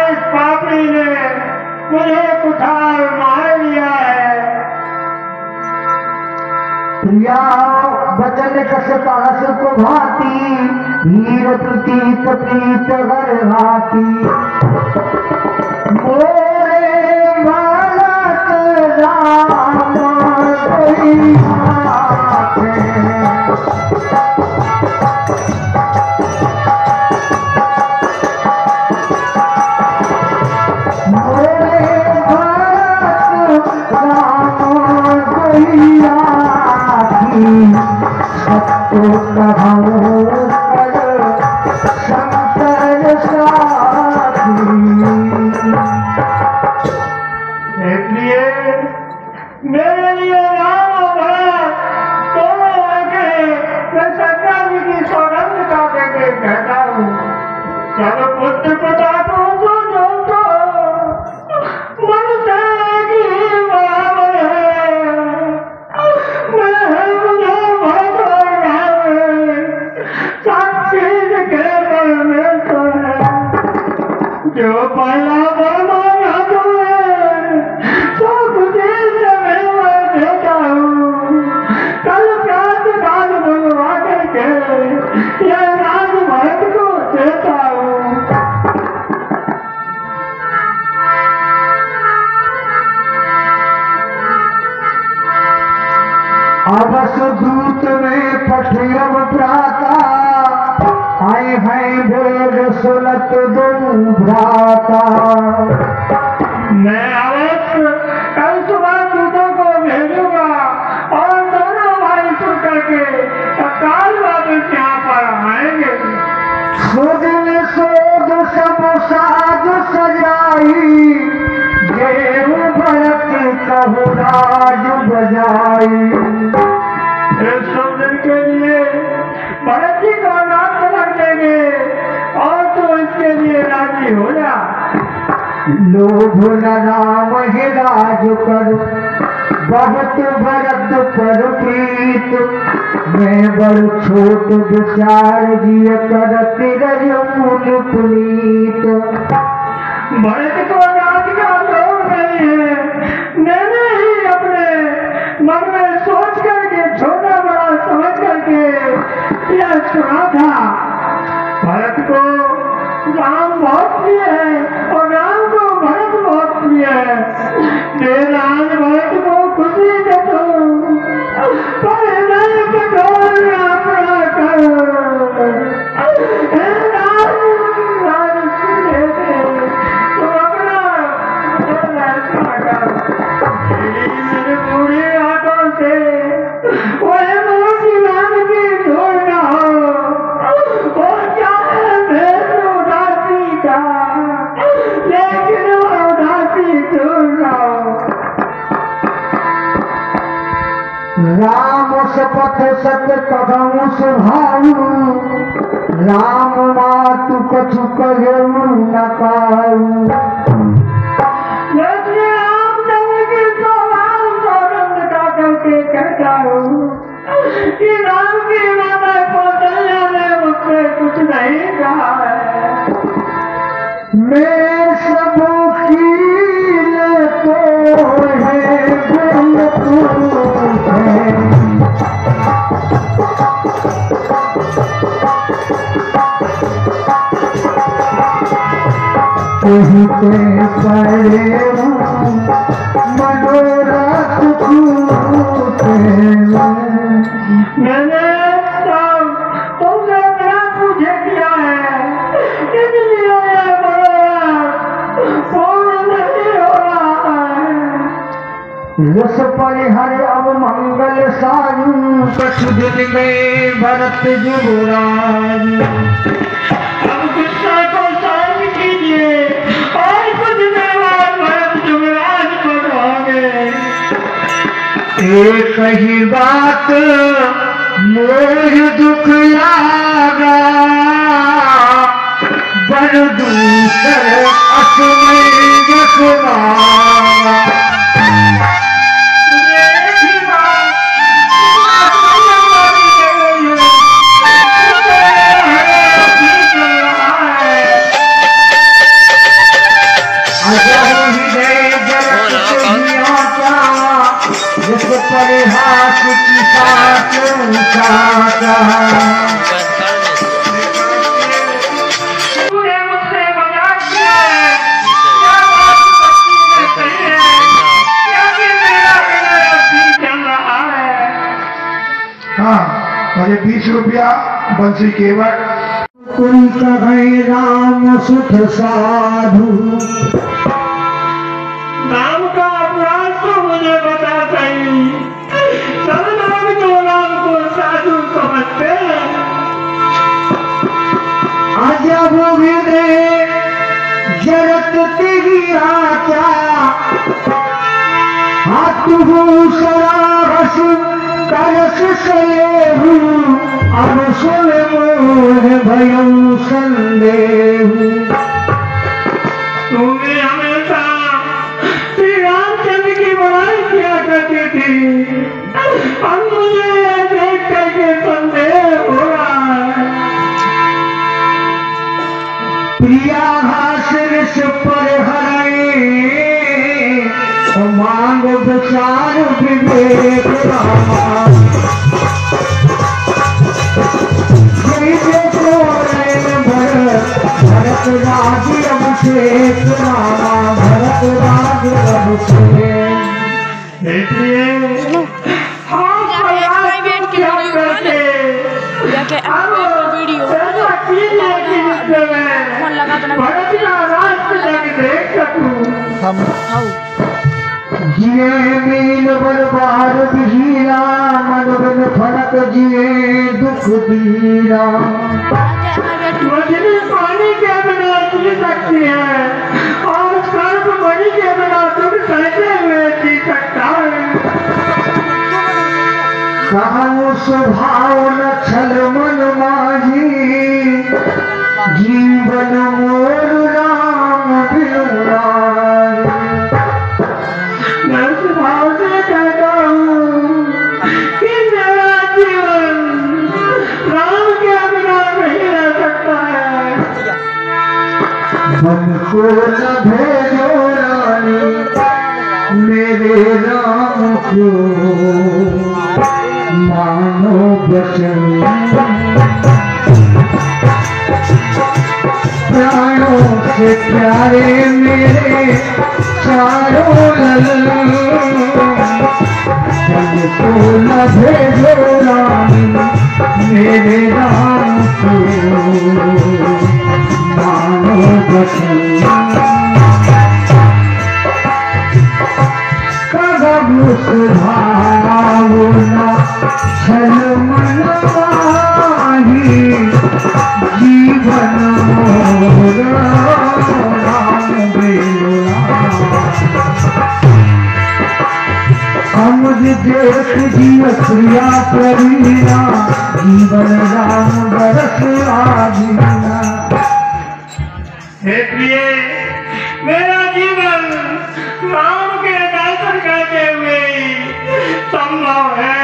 इस पापी ने मुझे कुठार मार लिया है। प्रिया बचन कसता हस को भाती, हीर प्रतीत प्रीत घर हाथी। मोरे बालक राम कोई आखे, मोरे बालक राम कोई आखी। सत्य कहूँ कर शंकर साथी। इसलिए मेरे लिए राम भरत दोनों आगे मैं शंकर जी की सौगंध का देके कहता हूँ, सब पुत्र पिता को मन से की बराबर है। मैं मुझे भरत और राम साक्षी के परमेश्वर है। जो पहला बर्मा कल प्रात काल भगवान के यह राज भरत को देता हूँ। अवस दूत में पठियम प्राता, आए हैं भेद सुनत दो भ्राता। मैं अवश्य कल सुबह दूतों को भेजूंगा और दोनों भाई सुन करके तत्काल वापस यहाँ पर आएंगे। सुदिन सोद सब साज सजाई, जेऊ भरत कहु राज बजाई। इस सब दिन के लिए भरत जी का नाम रख देंगे और तो इसके लिए राजी हो जा। लोभ न राम ही राज कर, बहुत भरत पर प्रीत। मैं बड़ छोट विचार दिय करत रजून पुनीत। भरत को राज का लोभ नहीं है, मैंने ही अपने मन में सोच करके छोटा बड़ा समझ करके यह सुना था। भरत को राम बहुत प्रिय है और राम को भरत बहुत प्रिय है। मैं आज भरत को खुशी दे दूं, पर नहीं कठोर अपना कर। हे राम, राम सुने दे, तो अपना कर। मेरे बूढ़े हाथों से वह मूर्ति नाम की धूल न हो, और क्या है भेद उदासी का, लेकिन उदासी दूर न हो। राम शपथ सत्य कहूँ सुभाऊ, राम मातु कछु कहूँ न पाऊ। लेकिन रामचंद्र की सवाल सौगंध का करके कहता हूँ कि राम की माता कौशल्या ने मुझसे कुछ नहीं कहा है। मैं सब कील तो है गुण तू है। देहते पड़े मनोरथ छूटे मैंने तुमने क्या पूछे किया है, इसलिए ये पूर्ण नहीं हो रहा है। यश परिहर अब मंगल सारू कछु दिन में भरत जुबरारू अब गुस्सा को शांत कीजिए और कुछ देर बाद भरत जुबराज को कहोगे। एक ही बात मोर दुख लागा बन दूसर असमय जसवागा परिहास की साथ तूने मुझसे मजाक किया है, क्या बात सही है, क्या कि मेरा हृदय अभी चल रहा है। हाँ, मुझे 20 रुपया बंसी केवट। कोई कहे राम सुख साधु नाम का अपराध तो मुझे बता सही, सब लोग जो नाम को साधु समझते हैं। अजब विदे जरत तिगिया क्या हाथू सराहस करस सलेहू अब सुन मोह भयऊ संदेहू। तूने हमेशा श्री रामचंद्र की बड़ाई किया करती थी, अब मुझे देख करके संदेह हो रहा है। प्रिया हासिर पर हरे मांग विचार विवेक रामा भरत राज अभिषेक रामा भरत राज अभिषेक। इसलिए हम प्राइवेट क्या करते भरत का राज देख सकूं। जिए मील बरबार बिहीरा मन बिन फरक जिए दुख दीरा। मछली पानी के बिना जी सकती है और सर्प मणि के बिना दुख सहते हुए जी सकता है। कहूँ स्वभाव न छल मन माझी जीवन मोर राम बिनुराई। मैं स्वभाव से कहता हूँ कि मेरा जीवन राम के बिना नहीं रह सकता है। मन को न भेजो रानी मेरे राम को मानो बचन प्राणों से प्यारे मेरे चारों लल। मन को न भेजो रानी मेरे राम को मानो बचन। कदम सुभाव न छल मन माही जीवन मोर राम बिनुराई। समझ देख जीव प्रिया प्रवीणा जीवन राम बरस आजीना। इसलिए मेरा जीवन राम के दर्शन करते हुए संभव है।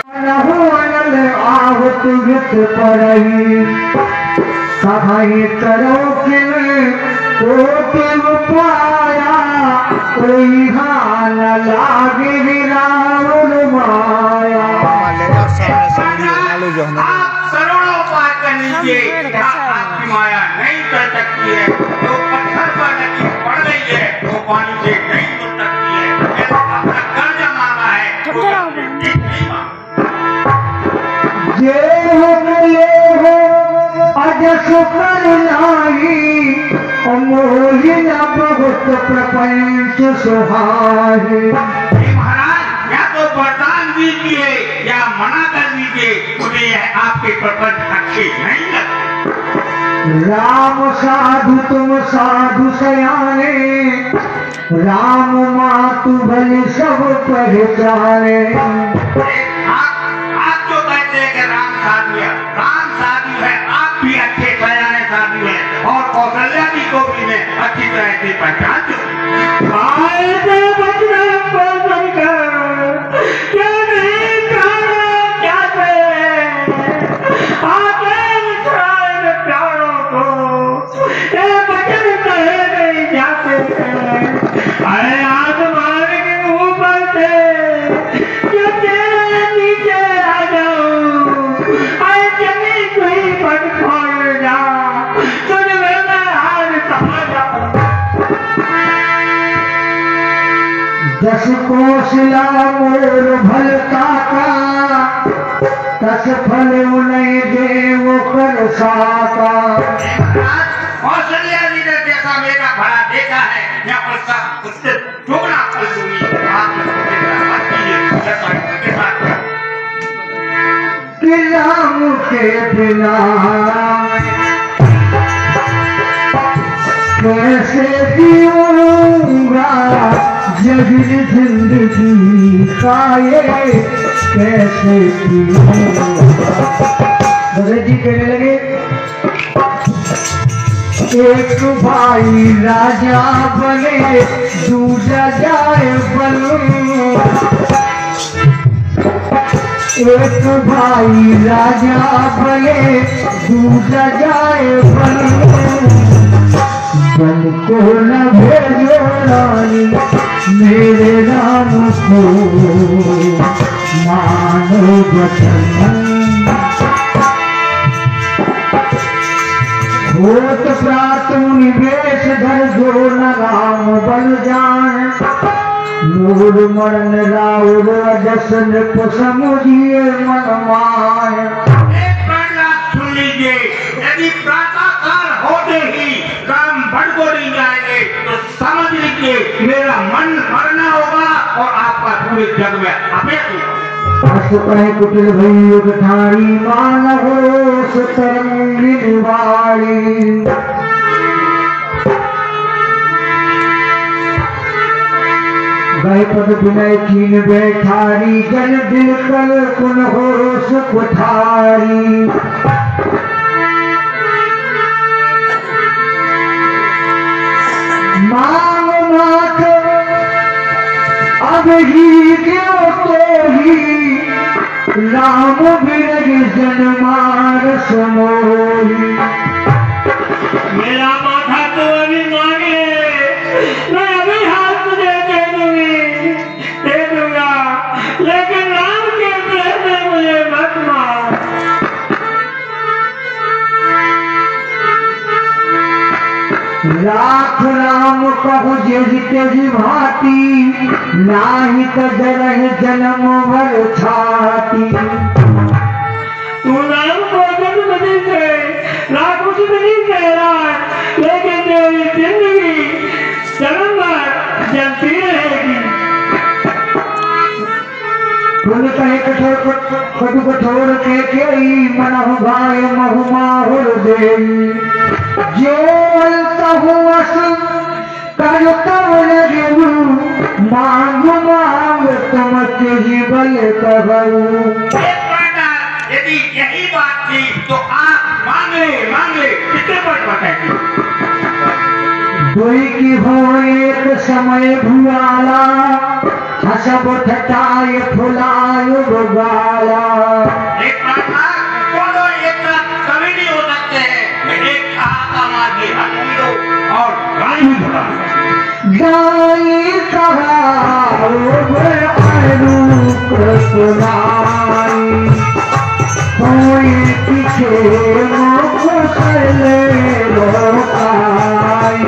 अनल आवत वित पड़ई कहाई करो किन कोटि पाया कोई हाल लागे विराम माया। आप करोड़ों उपाय कर लीजिए, क्या आपकी माया नहीं कर सकती है। तो ये हो अजस कर लाई अमोही न बहुत प्रपंच सुहाए। महाराज या तो वरदान दीजिए या मना कर दीजिए, मुझे यह आपके प्रपंच अच्छे नहीं लगते। राम साधु तुम साधु सयाने, राम मातु भले सब पहचाने। आप जो कहते हैं कि राम साधु है, आप भी अच्छे सयाने साधु हैं और कौशल्या जी को भी मैं अच्छी तरह से पहचान चुकी। आए थे बजरंग बन कर, क्या नहीं कहना चाहते, आते मित्राए प्यारों को, ये बचन कहे नहीं जाते। अरे आसमान के ऊपर से जो तेरे नीचे आ जाऊं, अरे जमीन कोई पट फोड़ जा, तुझ में मैं हार समा जाऊं। दस कोशिला मोर भल काका, दस फल उन्हें देव कर साका। कौशल्या जी ने जैसा मेरा भला देखा है, मैं उससे दुगना फल दूंगी। आप राम के बिना कैसे जीऊंगा, जगिर जिंदगी खाए कैसे जीऊंगा। भगत जी कहने लगे, एक भाई राजा बने दूजा जाए बन, एक भाई राजा बने दूजा जाए बन, बन को न भेजो रानी मेरे राम को, मानो वचन होत प्रात निवेश धर जो न राम बन जाए, मूड मरण राउर जसन समुझिए मन माय। सुन लीजिए, यदि प्रातःकाल होते ही राम भटकोरी जाएंगे तो समझ लीजिए मेरा मन मरना होगा और आपका पूरे जग में अपेक्ष होगा। अस कहे कुटिल भई उठारी, मान हो तरंगिन वाली। गए पद विनय कीन बैठारी, जन दिल कल कुन होश कुठारी। मांग माथ अब ही क्यों तो ही, राम बिरज जनमार समोही। मेरा माथा तो अभी मांगे, मैं अभी हाथ दे दूंगा, लेकिन राम के प्रेम में मुझे मत मार। लाख राम कहु जेहि भाती, नाही त जरहि जन्म वर छाती। तू राम को जन्म नहीं से, ना कुछ नहीं कह रहा, लेकिन तेरी जिंदगी जन्म भर जलती रहेगी। तुम कहे कठोर कटु कठोर के मन गाय महु माहुर देई, जो कहूस कर तब लगू, मांग मांग तुम तेजी बल कहू। यदि यही बात थी तो आप मांग ले कितने पर बताएंगे। कोई की हो एक समय भुआला, हसब ठटाए फुलाय गाला। एक दोनों एक साथ कभी नहीं हो सकते हैं। एक खाता मांगे हकीरो और गाली भरा। गाली कहा सुनाई, कोई पीछे मुखले रोकाई।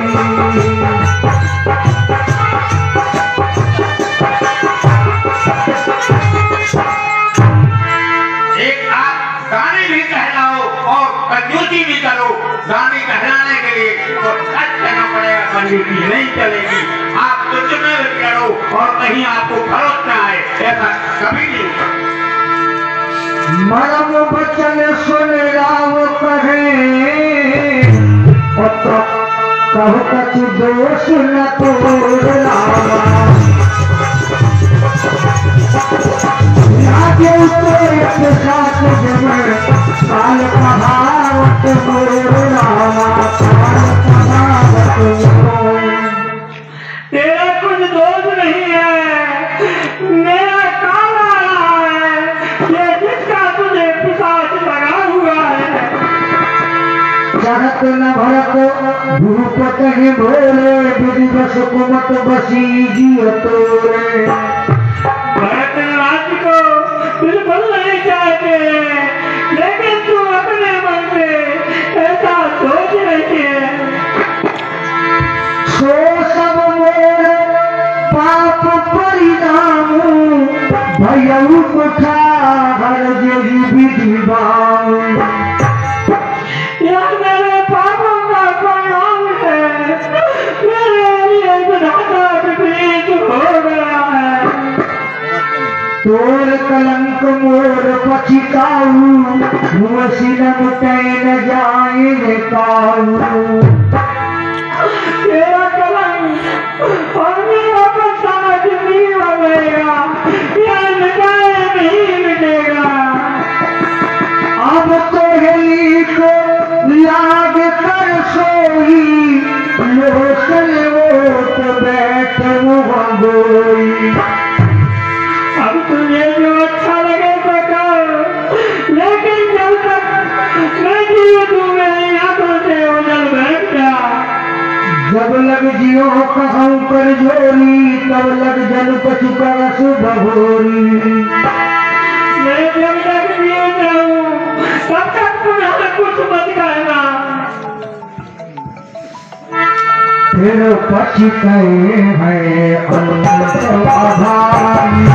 कंजूसी भी करो गाड़ी कहलाने के लिए तो खर्च करना पड़ेगा, कंजूसी नहीं चलेगी। आप तुझ में भी करो और कहीं आपको फरोख ना आए, ऐसा कभी नहीं होगा। मरम बचन सुन राव कहे और कहु कछु दोष न तोड़ लावा लागे तो एक साथ जमर काल कहावत मोर लावा काल कहावत मोर। तेरा कुछ दोष नहीं है, मेरा काम आया है, ये जिसका तुझे पिशाच लगा हुआ है। जगत न भरत भूपत ही भोले विधि बस कुमत बसी जिय तोरे। भरत राज को बिल्कुल नहीं चाहते, लेकिन तू अपने मन में ऐसा सोच रही है। सो सब मोर पाप परिणाम भयउ कुठार जेहि विधि बाऊ। यह मेरे पापों का परिणाम है, मेरे लिए विधाता विपरीत हो गया है। तोर कलंक मोर पछिताऊ मुसी न मुटै न जाए न काऊ। तेरा कलंक और मेरा पछतावा जिंदगी भर रहेगा, यह मिटाए नहीं मिटेगा। अब तो हेली को लाग कर सोई लोचन ओट बैठ गोई। अब तुझे जो अच्छा लगे तो कर, लेकिन जब तक मैं जीव तू मेरी आंखों से ओझल बैठ जा। जब लग जियो कहूँ कर जोरी तब लग जल पशु करस भगोरी। मैं जब तक जीव जाऊं तब तक पुनः कुछ मत कहना। फिर पछिते हैं अनंत आभारी।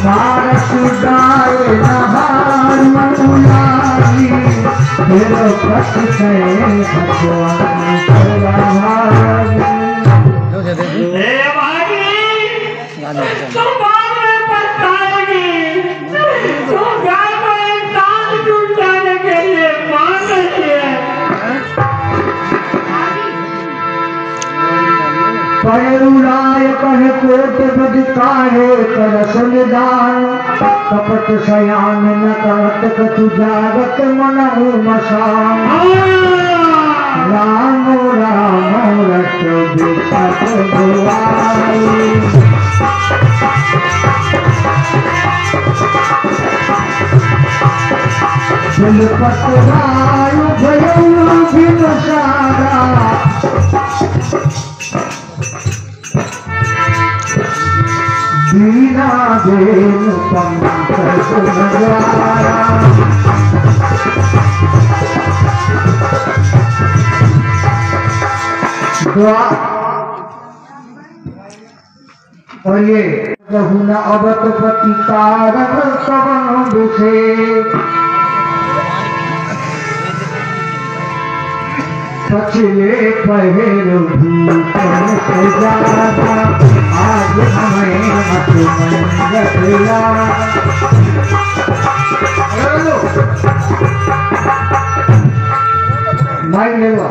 मारस गाय नहारी फिर पछिते अनंत आभारी। हे भागी, तुम बाद में पछताएगी। तुम गाय को एक दांत टूट जाने के लिए मान रही है। पैरुराय कहे कोट बद काहे करस निदान। कपट शयान न कहत कछु जागत मनहु मसान। राम राम रट बिपत दुआई। बिलपत वायु भयउ बिन सारा। बीना बेन पंकज नजारा। और ये रहुना अवत पति कारण कवन बिसे। पछले पहर भूतन से ज्यादा आज हमें मत मंगला। माइक ले लो।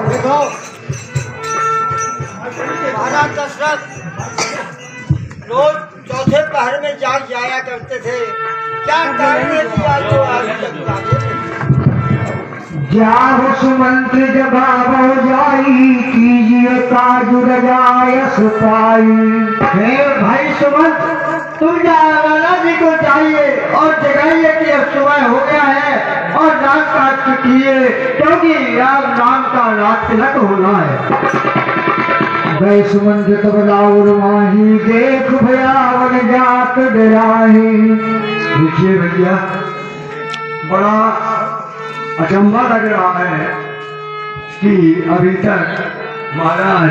महाराज दशरथ रोज चौथे पहर में जाग जाया करते थे, क्या कारण है कि आज तो आज तक जागे नहीं? जाहो सुमंत्र जवाब जाई कीजिए काज रजाय सुपाई। हे भाई सुमंत, तुम राणा जी को चाहिए और जगाइए कि अब सुबह हो गया है और नाम काट चुकिए, क्योंकि राम नाम का रात तिलक होना है। गए सुमंत्र तब राउर माही देख भयावन जात डराही। देखिए भैया, बड़ा अचंभा लग रहा है कि अभी तक महाराज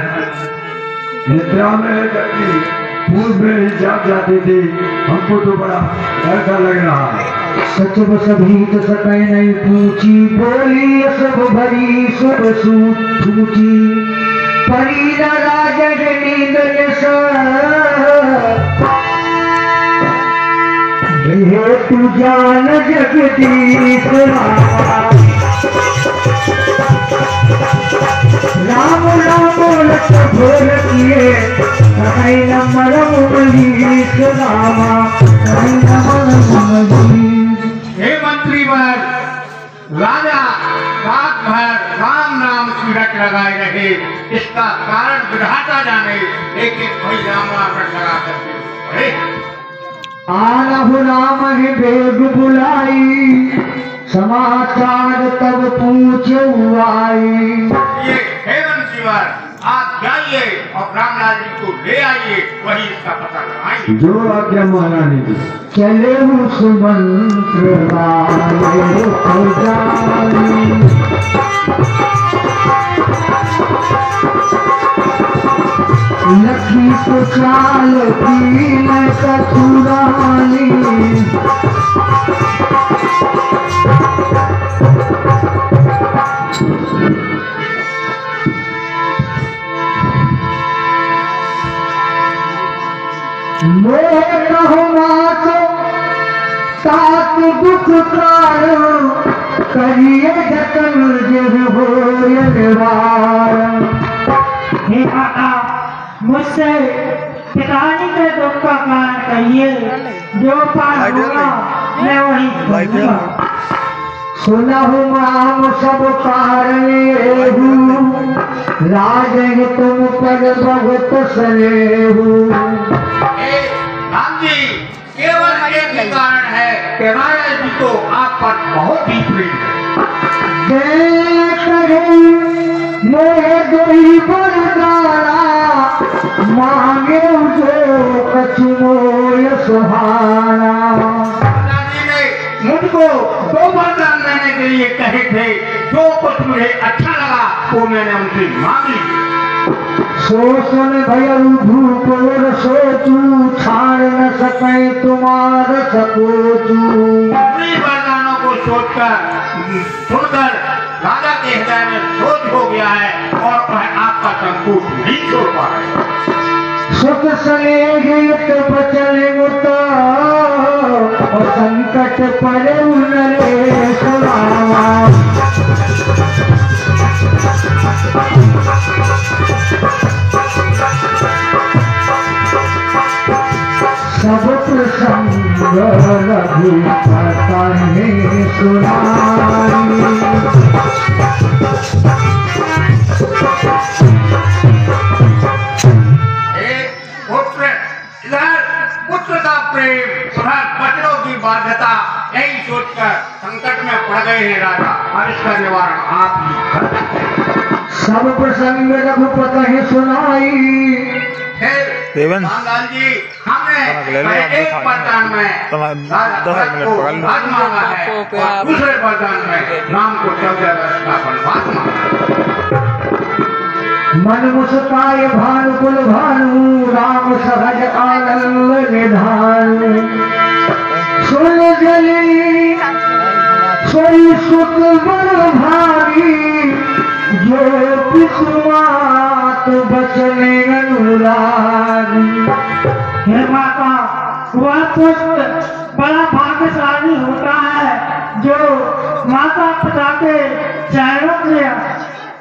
निद्रा में करके फूल में जाग जाते थे, हमको तो बड़ा डर लग रहा है। सचब सभी तो सकै नहीं पूछी, बोली सब भरी शुभ सूची, परी न राजन नींद यश, हे तू जान जगदीश राम राम लख भोर किए, सकै न मरम मनीष रामा, सकै न मरम मनीष। हे मंत्रीवर, राजा रात भर राम नाम की रट लगाए रहे, इसका कारण विधाता जाने, लेकिन कोई राम रट लगा करके आनहु राम ही बेग बुलाई, समाचार तब पूछे आई। ये हे मंत्रीवर, आप जाइए और रामलाल जी को ले आइए, वही इसका पता लगाएंगे। जो आज्ञा महारानी जी। चले सुमंत्र वाले तो जानी, लखी को चाल की मैं कतुरानी, तात दुख कारण करिए जतन जिस हो निवारण। हे माता, मुझसे पिताजी के दुख का कारण कहिए, जो पार होगा मैं वही करूंगा। सुनहु राम सब कारण राजन तुम पर बहुत सनेहु। राम जी, केवल एक ही कारण है कि राजा जी को आप पर बहुत ही प्रेम है। मोहे दोई बरदारा मांगे जो कछु मोय सुहाना। पिताजी ने मुझको दो वरदान देने के लिए कहे थे, जो कुछ मुझे अच्छा लगा वो मैंने उनसे मांग ली। शोषण भयउ धूप और सोचू, छाड़ न सके तुम्हार सकोचू। अपनी वरदानों को सुनकर राजा के हृदय में सोच हो गया है और वह आपका संकोच नहीं छोड़ पा रहे। सुख स्नेहित बचन मुत और संकट पर नरेश रामा। सब प्रसंग रघुपता ने सुनाई। पुत्र का प्रेम, बच्चों की बाध्यता, यही सोचकर संकट में पड़ गए हैं राजा, और इसका निवारण आप ही कर सकते हैं। सब प्रसंग रघुपति सुनाई। देवन रामलाल जी, हमने एक वरदान में राज मांगा है और दूसरे वरदान में राम को 14 वर्ष का वनवास मांगा। मन मुस्काय भानुकुल भानु, राम सहज आनंद निधान। सुन जली सोई सुत बर भारी, जो पिसुमात बचने अनुरागी। हे माता, वह पुत्र बड़ा भाग्यशाली होता है जो माता पिता के चरणों से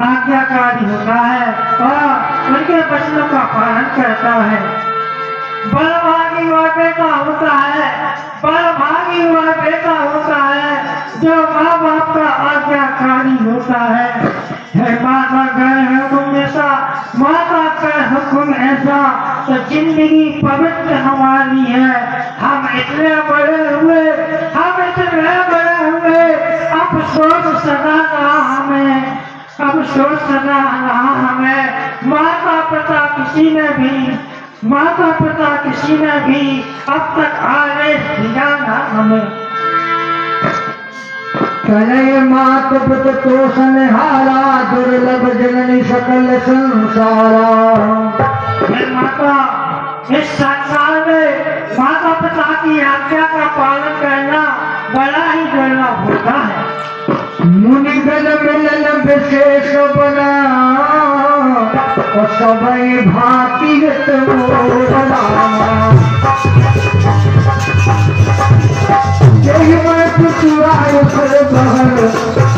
आज्ञाकारी होता है और उनके वचनों का पालन करता है। बलभागी वह बेटा होता है, बलभागी वह बेटा होता है जो माँ बाप का आज्ञाकारी होता है। है माता का हुक्म ऐसा, माता का हुक्म ऐसा, तो जिंदगी पवित्र हमारी है। हम इतने बड़े हुए, हम इतने बड़े हुए, अब सोच सदा रहा हमें, अब सोच सदा रहा हमें। माता पिता किसी ने भी, माता पिता किसी ने भी अब तक आदेश दिया ना हमें। कलय मात पित तोषण हारा, दुर्लभ जननी सकल संसारा। हे माता, इस संसार में माता पिता की आज्ञा का पालन करना बड़ा ही दुर्लभ होता है। मुनिगण मिलन विशेष बना और सबई भांति जय मैं पुचुआय बहर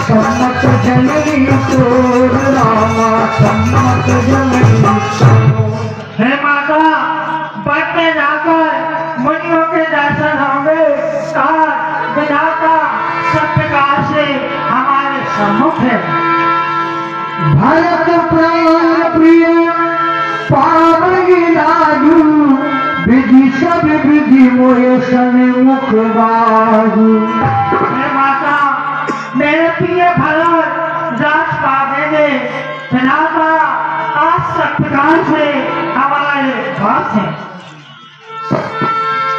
सम्मत जननी तोर रामा सम्मत जननी। हे माता, वन में जाकर मुनियों के दर्शन होंगे और विधाता सब प्रकार से हमारे सम्मुख है। भरत प्राण प्रिय पावगी राजू विधि सब विधि मोहे सन्मुख बाजू। हे माता, मेरे प्रिय भरत राज पावेंगे विधाता आज सब प्रकार से हमारे पास है।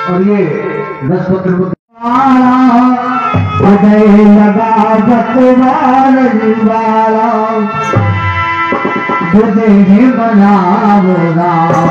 और ये 10 पत्र उदय लगा बतवार वाला बुद्धि बनाओ राम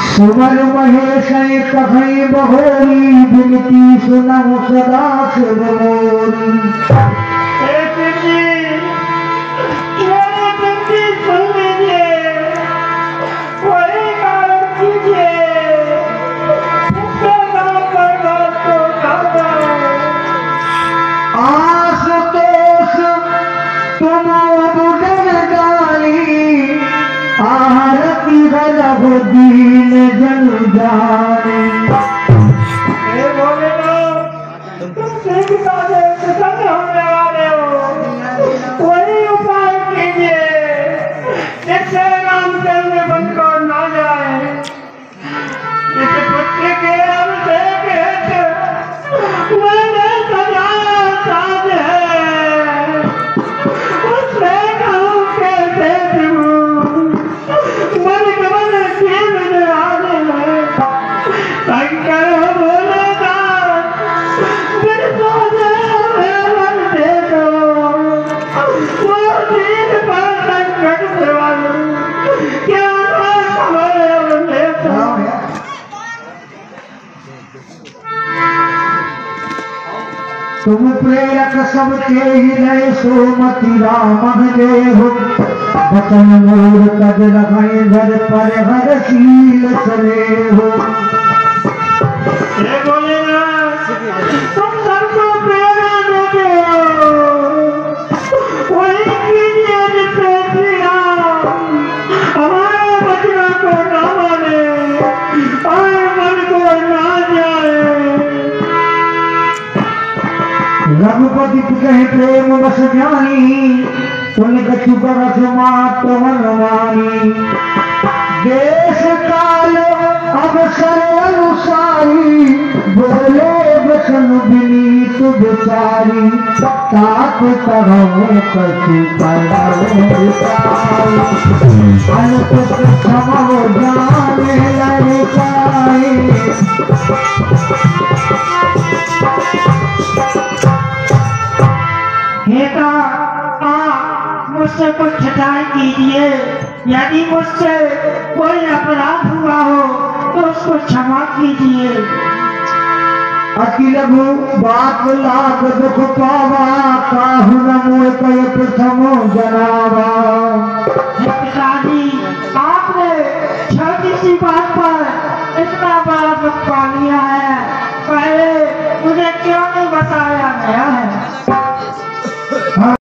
सुमन महेश कभी बहोरी बिनती सुनहु सदा शिव मोरी। आशुतोष तुम बुढ़ डाली आरती गलभ दीन जन जाने। होने वाले हो, कोई उपाय कीजिए जिससे रामचंद्र बनकर ना जाए। इस पुत्र के अभिषेक हेतु मैंने सजाया साज है, उससे कहूँ कैसे दूँ मन कमल की बिजवाने में शंकर बोले तुम प्रेरक सबके हृदय सोमति राम दे हो बचन मोर कद रखे घर पर हर शील चले हो। तुम सबको प्रेरणा देते हो, वही कीजिए जिससे श्री राम हमारे वचनों को न माने और मन को ना जाए। रघुपति कहे प्रेम बस जानी तुम कछु करस मात मनमानी। देश काल अवसर अनुसारी बोले बसन विनीत विचारी ताप करो कछु अनुपुत क्षमो जाने लड़काई। हेता आप मुझसे कुछ क्षमा कीजिए, यदि मुझसे कोई अपराध हुआ हो तो उसको क्षमा कीजिए। अति लघु बात लाग दुख पावा काहु न मोह कय प्रथमो जनावा। पिताजी, आपने छोटी सी बात पर इतना बड़ा दुख पा लिया है, पहले मुझे क्यों नहीं बताया गया है?